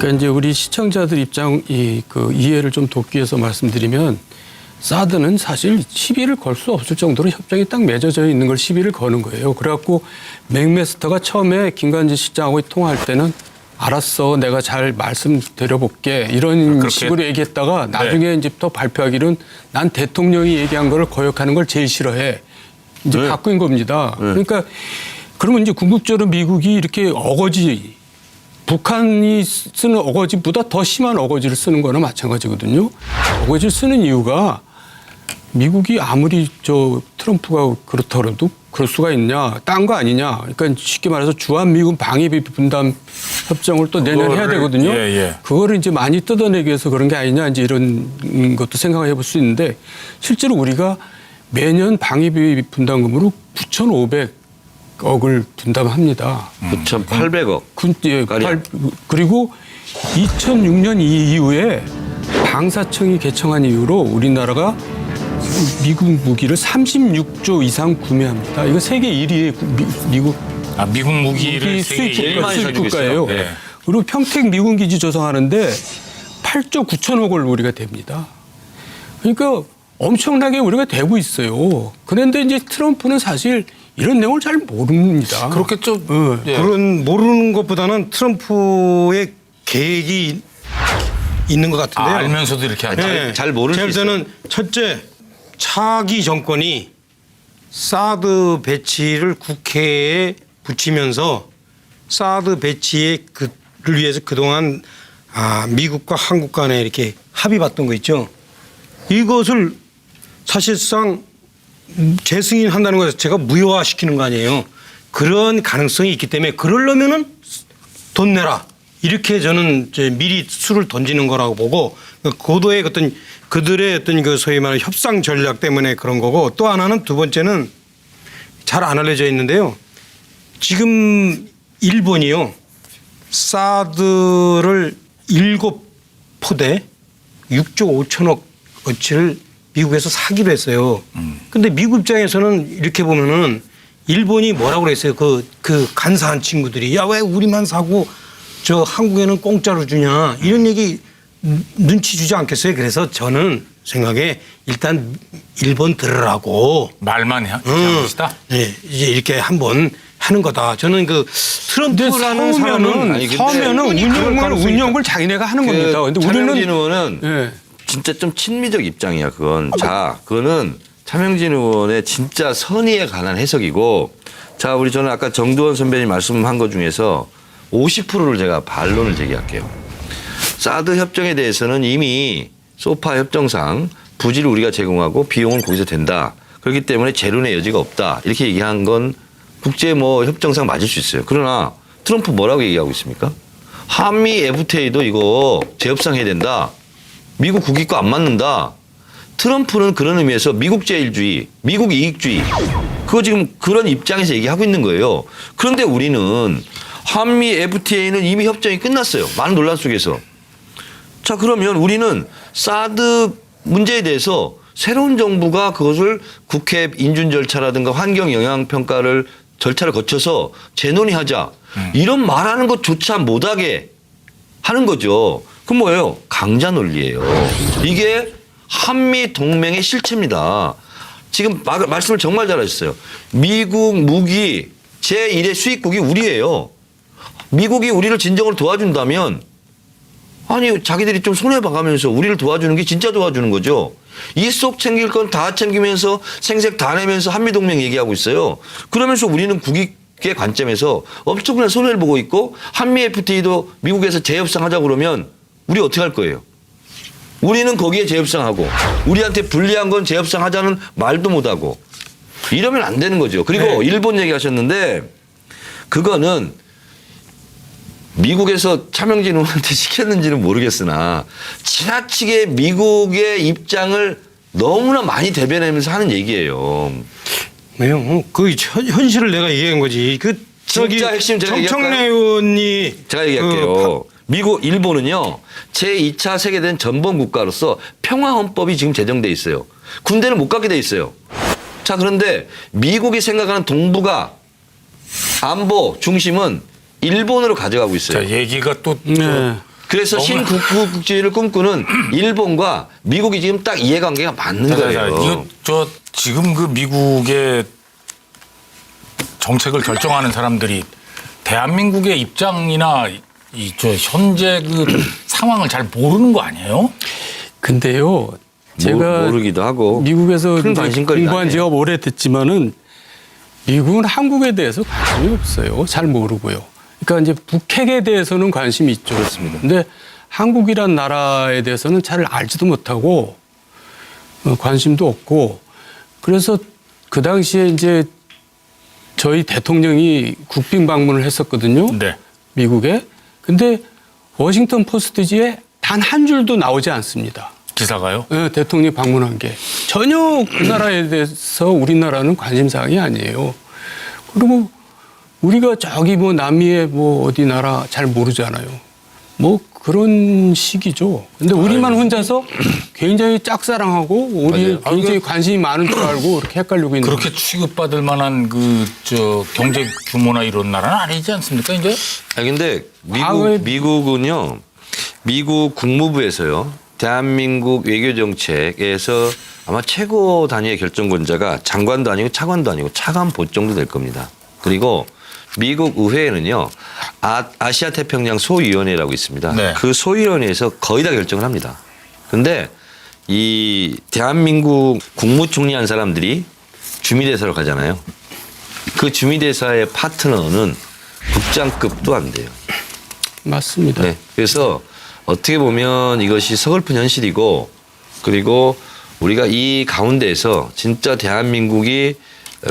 그러니까 이제 우리 시청자들 이해를 좀 돕기 위해서 말씀드리면 사드는 사실 시비를 걸 수 없을 정도로 협정이 딱 맺어져 있는 걸 시비를 거는 거예요. 그래갖고 맥메스터가 처음에 김관진 실장하고 통화할 때는 알았어, 내가 잘 말씀드려볼게 이런 식으로 얘기했다가 나중에 이제부터 발표하기는 난 대통령이 얘기한 거를 거역하는 걸 제일 싫어해. 이제 바꾼 겁니다. 그러니까 그러면 이제 궁극적으로 미국이 이렇게 어거지, 북한이 쓰는 어거지보다 더 심한 어거지를 쓰는 거나 마찬가지거든요. 어거지를 쓰는 이유가 미국이 아무리 트럼프가 그렇더라도 그럴 수가 있냐, 딴 거 아니냐. 그러니까 쉽게 말해서 주한미군 방위비 분담 협정을 또 내년에 해야 되거든요. 그거를 이제 많이 뜯어내기 위해서 그런 게 아니냐, 이제 이런 것도 생각을 해볼 수 있는데 실제로 우리가 매년 방위비 분담금으로 9,500억을 분담합니다. 9,800억. 그리고 2006년 이후에 방사청이 개청한 이후로 우리나라가 미국 무기를 36조 이상 구매합니다. 이거 세계 1위의 미국 미국 무기를 수입 국가예요. 네. 그리고 평택 미군 기지 조성하는데 8조 9천억을 우리가 댑니다. 그러니까 엄청나게 우리가 대고 있어요. 그런데 이제 트럼프는 사실 이런 내용을 잘 모릅니다. 그렇겠죠. 그런 모르는 것보다는 트럼프의 계획이 있는 것 같은데요. 알면서도 이렇게 하죠. 잘 모를 수 있어요. 저는 첫째, 차기 정권이 사드 배치를 국회에 붙이면서 사드 배치를 위해서 그동안 미국과 한국 간에 이렇게 합의봤던 거 있죠. 이것을 사실상 재승인한다는 것에서 제가 무효화시키는 거 아니에요. 그런 가능성이 있기 때문에 그러려면은 돈 내라. 이렇게 저는 미리 수를 던지는 거라고 보고 고도의 어떤 그들의 어떤 그 소위 말하는 협상 전략 때문에 그런 거고 또 하나는 두 번째는 잘 안 알려져 있는데요. 지금 일본이요. 사드를 7포대 6조 5천억 어치를 미국에서 사기로 했어요. 근데 미국 입장에서는 이렇게 보면은 일본이 뭐라고 그랬어요. 그 간사한 친구들이 야, 왜 우리만 사고 저 한국에는 공짜로 주냐 이런 얘기 눈치 주지 않겠어요. 그래서 저는 생각에 일단 일본 들으라고 말만 한 것이다. 네, 이제 이렇게 한번 하는 거다. 저는 그 트럼프라는 사람은 처음에는 운영을 자기네가 하는 겁니다. 근데 차명진 의원은 진짜 좀 친미적 입장이야. 그거는 차명진 의원의 진짜 선의에 관한 해석이고, 자, 저는 아까 정두원 선배님 말씀한 것 중에서 50%를 제가 반론을 제기할게요. 사드 협정에 대해서는 이미 소파 협정상 부지를 우리가 제공하고 비용은 거기서 된다. 그렇기 때문에 재론의 여지가 없다. 이렇게 얘기한 건 국제 협정상 맞을 수 있어요. 그러나 트럼프 뭐라고 얘기하고 있습니까? 한미 FTA도 이거 재협상 해야 된다. 미국 국익과 안 맞는다. 트럼프는 그런 의미에서 미국 제일주의, 미국 이익주의, 그거 지금 그런 입장에서 얘기하고 있는 거예요. 그런데 우리는 한미 FTA는 이미 협정이 끝났어요. 많은 논란 속에서. 자, 그러면 우리는 사드 문제에 대해서 새로운 정부가 그것을 국회 인준 절차라든가 환경 영향 평가를 절차를 거쳐서 재논의하자. 이런 말하는 것조차 못하게 하는 거죠. 그럼 뭐예요? 강자 논리예요. 이게 한미 동맹의 실체입니다. 지금 말씀을 정말 잘하셨어요. 미국 무기 제1의 수입국이 우리예요. 미국이 우리를 진정으로 도와준다면 아니 자기들이 좀 손해봐가면서 우리를 도와주는 게 진짜 도와주는 거죠. 이 쏙 챙길 건 다 챙기면서 생색 다 내면서 한미동맹 얘기하고 있어요. 그러면서 우리는 국익의 관점에서 엄청난 손해를 보고 있고 한미 FTA도 미국에서 재협상하자고 그러면 우리 어떻게 할 거예요? 우리는 거기에 재협상하고 우리한테 불리한 건 재협상하자는 말도 못하고 이러면 안 되는 거죠. 그리고 일본 얘기하셨는데 그거는 미국에서 차명진 의원한테 시켰는지는 모르겠으나 지나치게 미국의 입장을 너무나 많이 대변하면서 하는 얘기예요. 왜요? 그 현실을 내가 얘기한 거지. 진짜 핵심 제가 정청래 의원이 제가 얘기할게요. 일본은요. 제2차 세계대전 전범 국가로서 평화헌법이 지금 제정돼 있어요. 군대는 못 가게 돼 있어요. 자, 그런데 미국이 생각하는 동북아 안보 중심은 일본으로 가져가고 있어요. 자, 얘기가 또 그래서 신국부국주의를 꿈꾸는 일본과 미국이 지금 딱 이해관계가 맞는 거예요. 이거 지금 그 미국의 정책을 결정하는 사람들이 대한민국의 입장이나 현재 그 상황을 잘 모르는 거 아니에요? 근데요, 제가 모르기도 하고 미국에서 큰 이제 관심거리가 공부한 지가 오래됐지만은 미국은 한국에 대해서 관심이 없어요. 잘 모르고요. 그러니까 이제 북핵에 대해서는 관심이 있죠. 그렇습니다. 근데 한국이란 나라에 대해서는 잘 알지도 못하고 관심도 없고, 그래서 그 당시에 이제 저희 대통령이 국빈 방문을 했었거든요. 네. 미국에. 근데 워싱턴 포스트지에 단 한 줄도 나오지 않습니다. 기사가요? 네, 대통령이 방문한 게 전혀 그 나라에 대해서 우리나라는 관심사항이 아니에요. 그리고 우리가 저기 뭐 남미의 뭐 어디 나라 잘 모르잖아요. 뭐 그런 식이죠. 근데 우리만 혼자서 굉장히 짝사랑하고 우리 굉장히 관심이 많은 줄 알고 이렇게 헷갈리고 있는 그렇게 취급받을 만한 경제 규모나 이런 나라는 아니지 않습니까, 이제? 근데 과거에- 미국은요, 미국 국무부에서요, 대한민국 외교 정책에서 아마 최고 단위의 결정권자가 장관도 아니고 차관도 아니고 차관보 정도 될 겁니다. 그리고 미국 의회에는요, 아시아 태평양 소위원회라고 있습니다. 네. 그 소위원회에서 거의 다 결정을 합니다. 근데 이 대한민국 국무총리 한 사람들이 주미대사로 가잖아요. 그 주미대사의 파트너는 국장급도 안 돼요. 맞습니다. 네. 그래서 어떻게 보면 이것이 서글픈 현실이고, 그리고 우리가 이 가운데에서 진짜 대한민국이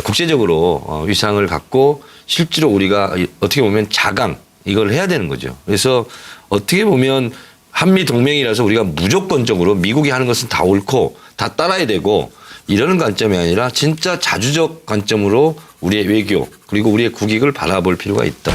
국제적으로 위상을 갖고 실제로 우리가 어떻게 보면 자강 이걸 해야 되는 거죠. 그래서 어떻게 보면 한미 동맹이라서 우리가 무조건적으로 미국이 하는 것은 다 옳고 다 따라야 되고 이러는 관점이 아니라 진짜 자주적 관점으로 우리의 외교 그리고 우리의 국익을 바라볼 필요가 있다.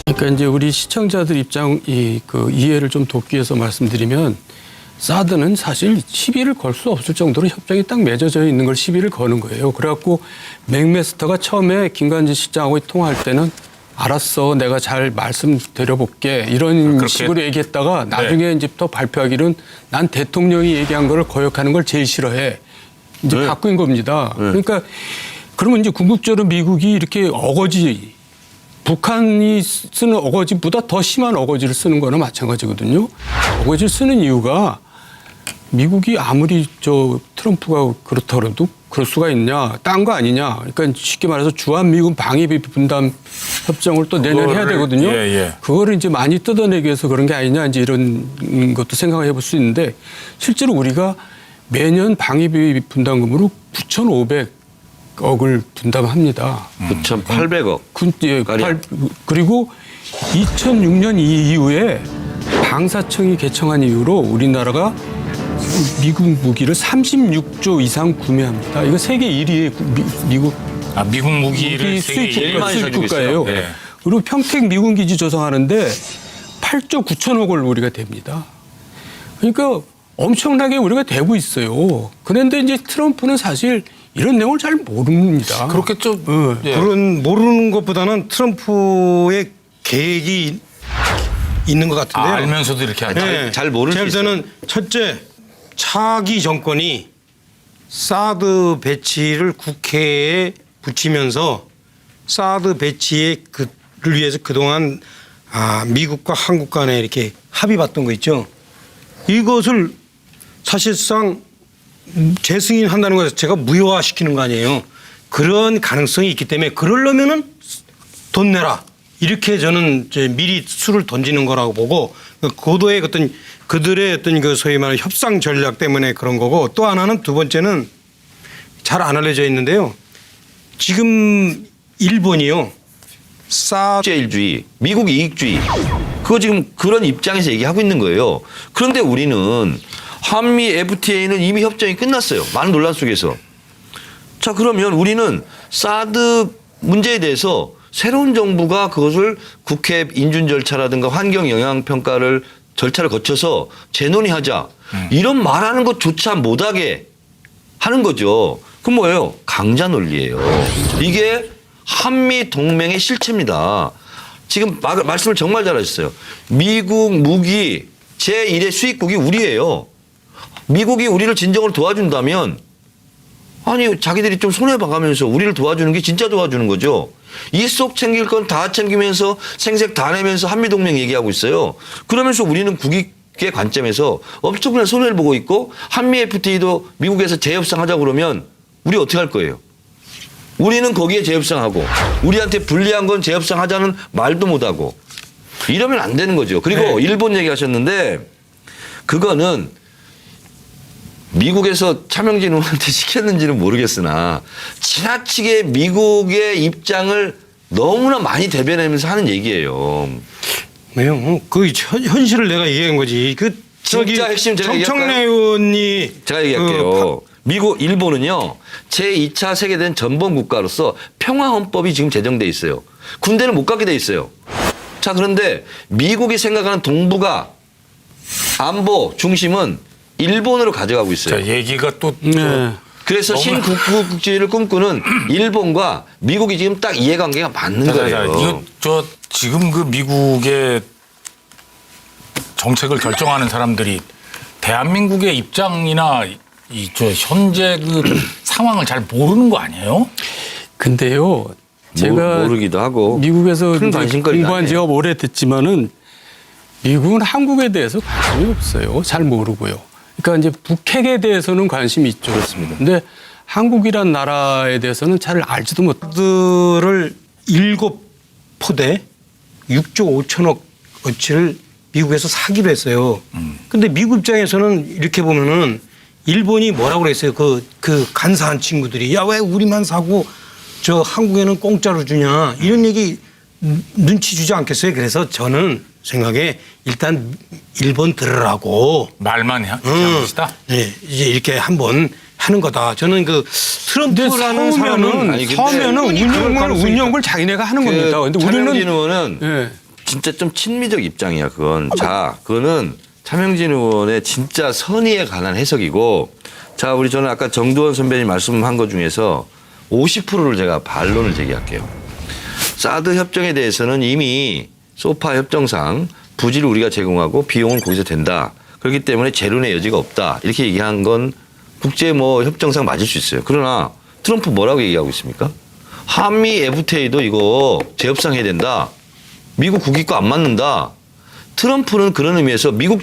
그러니까 이제 우리 시청자들 입장 이해를 좀 돕기 위해서 말씀드리면, 사드는 사실 시비를 걸 수 없을 정도로 협정이 딱 맺어져 있는 걸 시비를 거는 거예요. 그래갖고 맥메스터가 처음에 김관진 실장하고 통화할 때는 알았어, 내가 잘 말씀드려볼게 이런 그렇게? 식으로 얘기했다가 나중에 이제부터 발표하기는 난 대통령이 얘기한 거를 거역하는 걸 제일 싫어해. 이제 바꾼 겁니다. 그러니까 그러면 이제 궁극적으로 미국이 이렇게 어거지, 북한이 쓰는 어거지보다 더 심한 어거지를 쓰는 거나 마찬가지거든요. 어거지를 쓰는 이유가 미국이 아무리 트럼프가 그렇더라도 그럴 수가 있냐, 딴 거 아니냐. 그러니까 쉽게 말해서 주한미군 방위비 분담 협정을 또 내년에 해야 되거든요. 그거를 이제 많이 뜯어내기 위해서 그런 게 아니냐, 이제 이런 것도 생각해 볼 수 있는데, 실제로 우리가 매년 방위비 분담금으로 9,500억을 분담합니다. 9,800억. 그리고 2006년 이후에 방사청이 개청한 이후로 우리나라가 미국 무기를 36조 이상 구매합니다. 이거 세계 1위의 미국 미국 무기를 세계 수입 많이 사주고 국가예요. 있어요. 네. 그리고 평택 미군 기지 조성하는데 8조 9천억을 우리가 댑니다. 그러니까 엄청나게 우리가 되고 있어요. 그런데 이제 트럼프는 사실 이런 내용을 잘 모릅니다. 그렇겠죠. 예. 그런 모르는 것보다는 트럼프의 계획이 있는 것 같은데요. 알면서도 이렇게 하죠. 잘 모를 수 저는 첫째, 차기 정권이 사드 배치를 국회에 붙이면서 사드 배치를 위해서 그동안 미국과 한국 간에 이렇게 합의봤던 거 있죠. 이것을 사실상 재승인한다는 것 자체가 무효화시키는 거 아니에요. 그런 가능성이 있기 때문에 그러려면은 돈 내라. 이렇게 저는 이제 미리 수를 던지는 거라고 보고, 고도의 그들의 어떤 그 소위 말하는 협상 전략 때문에 그런 거고, 또 하나는 두 번째는 잘 안 알려져 있는데요. 지금 일본이요. 국제일주의, 미국 이익주의. 그거 지금 그런 입장에서 얘기하고 있는 거예요. 그런데 우리는 한미 FTA는 이미 협정이 끝났어요. 많은 논란 속에서. 자, 그러면 우리는 사드 문제에 대해서 새로운 정부가 그것을 국회 인준 절차라든가 환경 영향 평가를 절차를 거쳐서 재논의하자. 이런 말하는 것조차 못하게 하는 거죠. 그럼 뭐예요? 강자 논리예요. 이게 한미 동맹의 실체입니다. 지금 말씀을 정말 잘하셨어요. 미국 무기 제1의 수입국이 우리예요. 미국이 우리를 진정으로 도와준다면 아니 자기들이 좀 손해봐가면서 우리를 도와주는 게 진짜 도와주는 거죠. 이 속 챙길 건 다 챙기면서 생색 다 내면서 한미동맹 얘기하고 있어요. 그러면서 우리는 국익의 관점에서 엄청난 손해를 보고 있고 한미 FTA도 미국에서 재협상하자 그러면 우리 어떻게 할 거예요? 우리는 거기에 재협상하고 우리한테 불리한 건 재협상하자는 말도 못하고 이러면 안 되는 거죠. 그리고 일본 얘기하셨는데 그거는 미국에서 차명진 의원한테 시켰는지는 모르겠으나 지나치게 미국의 입장을 너무나 많이 대변하면서 하는 얘기예요. 왜요? 그 현실을 내가 얘기한 거지. 그 진짜 핵심 제가 정청래 의원이 제가 얘기할게요. 미국, 일본은요, 제2차 세계대전 전범 국가로서 평화헌법이 지금 제정돼 있어요. 군대는 못 가게 돼 있어요. 자, 그런데 미국이 생각하는 동북아 안보 중심은 일본으로 가져가고 있어요. 자, 얘기가 또 그래서 신국부국주의를 꿈꾸는 일본과 미국이 지금 딱 이해관계가 맞는 거예요. 이거 지금 그 미국의 정책을 결정하는 사람들이 대한민국의 입장이나 현재 그 상황을 잘 모르는 거 아니에요? 근데요, 제가 모르기도 하고 미국에서 큰 이제 관심거리가 공부한 지가 오래됐지만은 미국은 한국에 대해서 관심이 없어요. 잘 모르고요. 그러니까 이제 북핵에 대해서는 관심이 있죠. 그렇습니다. 근데 한국이란 나라에 대해서는 잘 알지도 들을 7포대 6조 5천억 어치를 미국에서 사기로 했어요. 근데 미국 입장에서는 이렇게 보면은 일본이 뭐라고 그랬어요. 그 간사한 친구들이 야, 왜 우리만 사고 저 한국에는 공짜로 주냐 이런 얘기 눈치 주지 않겠어요. 그래서 저는 생각에 일단 일본 들으라고 말만 하는 것이다. 네, 이제 이렇게 한번 하는 거다. 저는 그 트럼프라는 사람은 처음에는 운영을 자기네가 하는 겁니다. 근데 차명진 우리는 의원은 진짜 좀 친미적 입장이야. 그건 그거는 차명진 의원의 진짜 선의에 관한 해석이고, 자, 저는 아까 정두원 선배님 말씀한 것 중에서 50%를 제가 반론을 제기할게요. 사드 협정에 대해서는 이미 소파 협정상 부지를 우리가 제공하고 비용은 거기서 된다. 그렇기 때문에 재론의 여지가 없다. 이렇게 얘기한 건 국제 협정상 맞을 수 있어요. 그러나 트럼프 뭐라고 얘기하고 있습니까? 한미 FTA도 이거 재협상해야 된다. 미국 국익과 안 맞는다. 트럼프는 그런 의미에서 미국